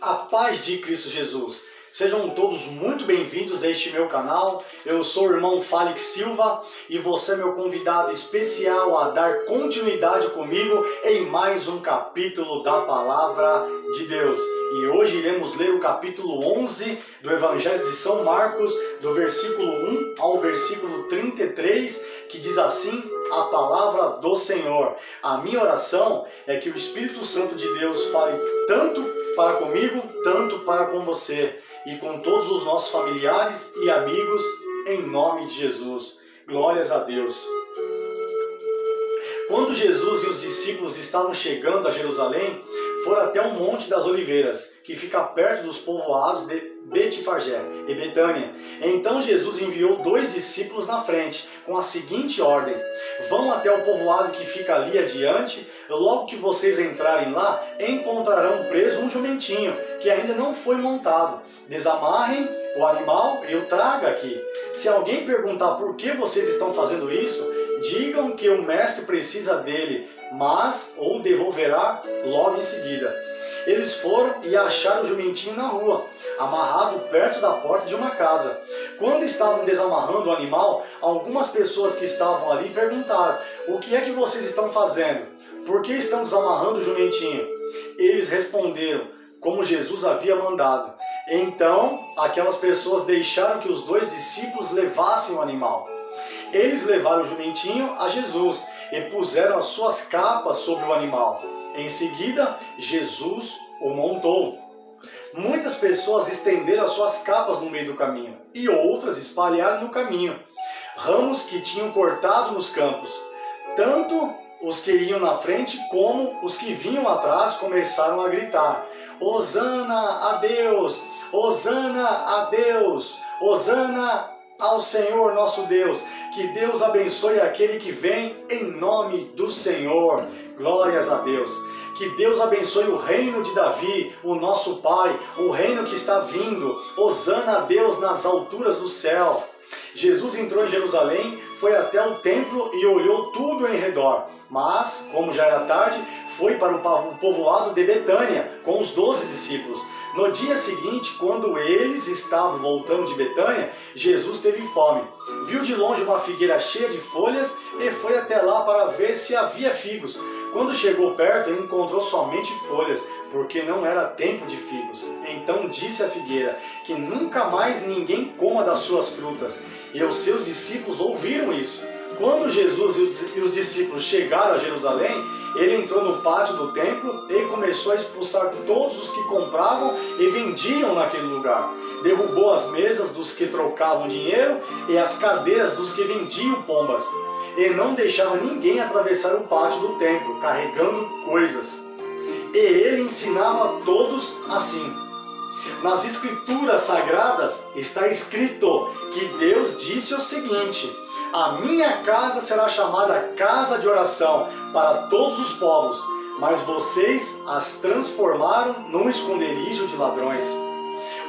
A paz de Cristo Jesus. Sejam todos muito bem-vindos a este meu canal. Eu sou o irmão Félix Silva e você é meu convidado especial a dar continuidade comigo em mais um capítulo da Palavra de Deus. E hoje iremos ler o capítulo 11 do Evangelho de São Marcos, do versículo 1 ao versículo 33, que diz assim a palavra do Senhor. A minha oração é que o Espírito Santo de Deus fale tanto para comigo, tanto para com você e com todos os nossos familiares e amigos, em nome de Jesus. Glórias a Deus. Quando Jesus e os discípulos estavam chegando a Jerusalém, foram até o Monte das Oliveiras, que fica perto dos povoados de Betfagé e Betânia. Então Jesus enviou 2 discípulos na frente, com a seguinte ordem: vão até o povoado que fica ali adiante. Logo que vocês entrarem lá, encontrarão preso um jumentinho, que ainda não foi montado. Desamarrem o animal e o tragam aqui. Se alguém perguntar por que vocês estão fazendo isso, digam que o mestre precisa dele, mas ou devolverá logo em seguida. Eles foram e acharam o jumentinho na rua, amarrado perto da porta de uma casa. Quando estavam desamarrando o animal, algumas pessoas que estavam ali perguntaram: o que é que vocês estão fazendo? Por que estão desamarrando o jumentinho? Eles responderam como Jesus havia mandado. Então, aquelas pessoas deixaram que os 2 discípulos levassem o animal. Eles levaram o jumentinho a Jesus e puseram as suas capas sobre o animal. Em seguida, Jesus o montou. Muitas pessoas estenderam as suas capas no meio do caminho e outras espalharam no caminho ramos que tinham cortado nos campos. Tanto os que iam na frente como os que vinham atrás começaram a gritar: Hosana a Deus! Hosana a Deus! Hosana ao Senhor nosso Deus! Que Deus abençoe aquele que vem em nome do Senhor. Glórias a Deus! Que Deus abençoe o reino de Davi, o nosso Pai, o reino que está vindo. Hosana a Deus nas alturas do céu. Jesus entrou em Jerusalém, foi até o templo e olhou tudo em redor. Mas, como já era tarde, foi para o povoado de Betânia com os 12 discípulos. No dia seguinte, quando eles estavam voltando de Betânia, Jesus teve fome. Viu de longe uma figueira cheia de folhas e foi até lá para ver se havia figos. Quando chegou perto, encontrou somente folhas, porque não era tempo de figos. Então disse à figueira que nunca mais ninguém coma das suas frutas. E os seus discípulos ouviram isso. Quando Jesus e os discípulos chegaram a Jerusalém, ele entrou no pátio do templo e começou a expulsar todos os que compravam e vendiam naquele lugar. Derrubou as mesas dos que trocavam dinheiro e as cadeiras dos que vendiam pombas. E não deixava ninguém atravessar o pátio do templo, carregando coisas. E ele ensinava a todos assim. Nas Escrituras Sagradas está escrito que Deus disse o seguinte: a minha casa será chamada casa de oração para todos os povos, mas vocês as transformaram num esconderijo de ladrões.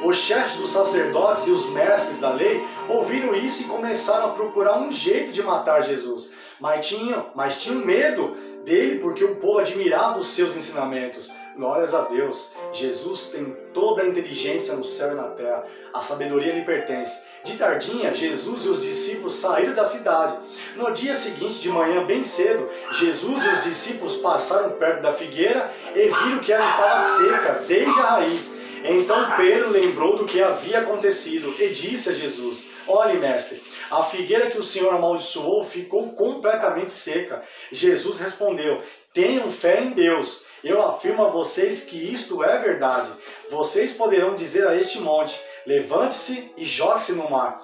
Os chefes dos sacerdotes e os mestres da lei ouviram isso e começaram a procurar um jeito de matar Jesus. Mas tinham medo dele porque o povo admirava os seus ensinamentos. Glórias a Deus. Jesus tem toda a inteligência no céu e na terra. A sabedoria lhe pertence. De tardinha, Jesus e os discípulos saíram da cidade. No dia seguinte, de manhã bem cedo, Jesus e os discípulos passaram perto da figueira e viram que ela estava seca, desde a raiz. Então Pedro lembrou do que havia acontecido e disse a Jesus: olhe, mestre, a figueira que o Senhor amaldiçoou ficou completamente seca. Jesus respondeu: tenham fé em Deus. Eu afirmo a vocês que isto é verdade. Vocês poderão dizer a este monte: levante-se e jogue-se no mar.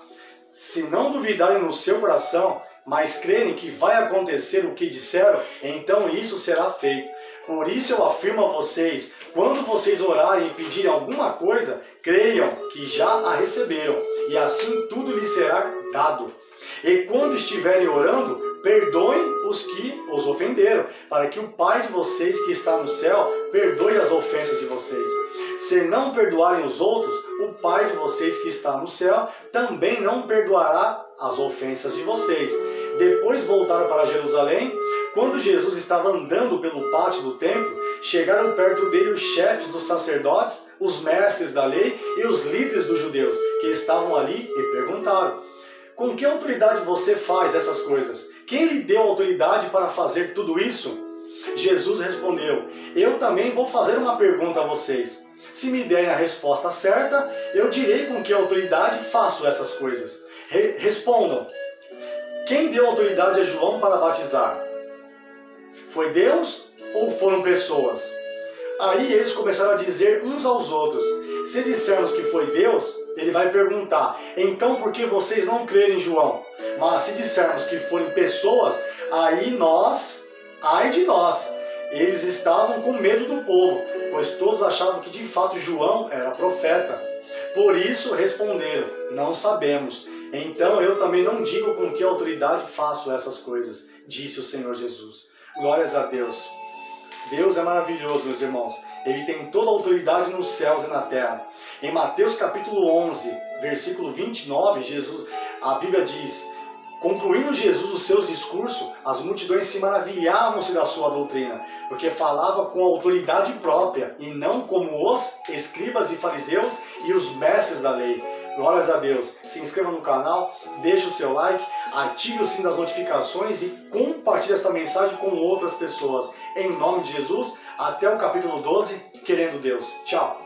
Se não duvidarem no seu coração, mas crerem que vai acontecer o que disseram, então isso será feito. Por isso eu afirmo a vocês: quando vocês orarem e pedirem alguma coisa, creiam que já a receberam, e assim tudo lhes será dado. E quando estiverem orando, perdoem os que os ofenderam, para que o Pai de vocês que está no céu perdoe as ofensas de vocês. Se não perdoarem os outros, o Pai de vocês que está no céu também não perdoará as ofensas de vocês. Depois voltaram para Jerusalém. Quando Jesus estava andando pelo pátio do templo, Chegaram perto dele os chefes dos sacerdotes, os mestres da lei e os líderes dos judeus que estavam ali e perguntaram: com que autoridade você faz essas coisas? Quem lhe deu autoridade para fazer tudo isso? Jesus respondeu: eu também vou fazer uma pergunta a vocês. Se me derem a resposta certa, eu direi com que autoridade faço essas coisas. Respondam: quem deu autoridade a João para batizar? Foi Deus ou foram pessoas? Aí eles começaram a dizer uns aos outros: se dissermos que foi Deus, ele vai perguntar: então por que vocês não creem em João? Mas se dissermos que forem pessoas, aí ai de nós. Eles estavam com medo do povo, pois todos achavam que de fato João era profeta. Por isso responderam: não sabemos. Então eu também não digo com que autoridade faço essas coisas, disse o Senhor Jesus. Glórias a Deus. Deus é maravilhoso, meus irmãos. Ele tem toda a autoridade nos céus e na terra. Em Mateus capítulo 11, versículo 29, a Bíblia diz: concluindo Jesus os seus discursos, as multidões se maravilhavam-se da sua doutrina, porque falava com autoridade própria, e não como os escribas e fariseus e os mestres da lei. Glórias a Deus. Se inscreva no canal, deixe o seu like, ative o sino das notificações e compartilhe esta mensagem com outras pessoas. Em nome de Jesus, até o capítulo 12, querendo Deus. Tchau.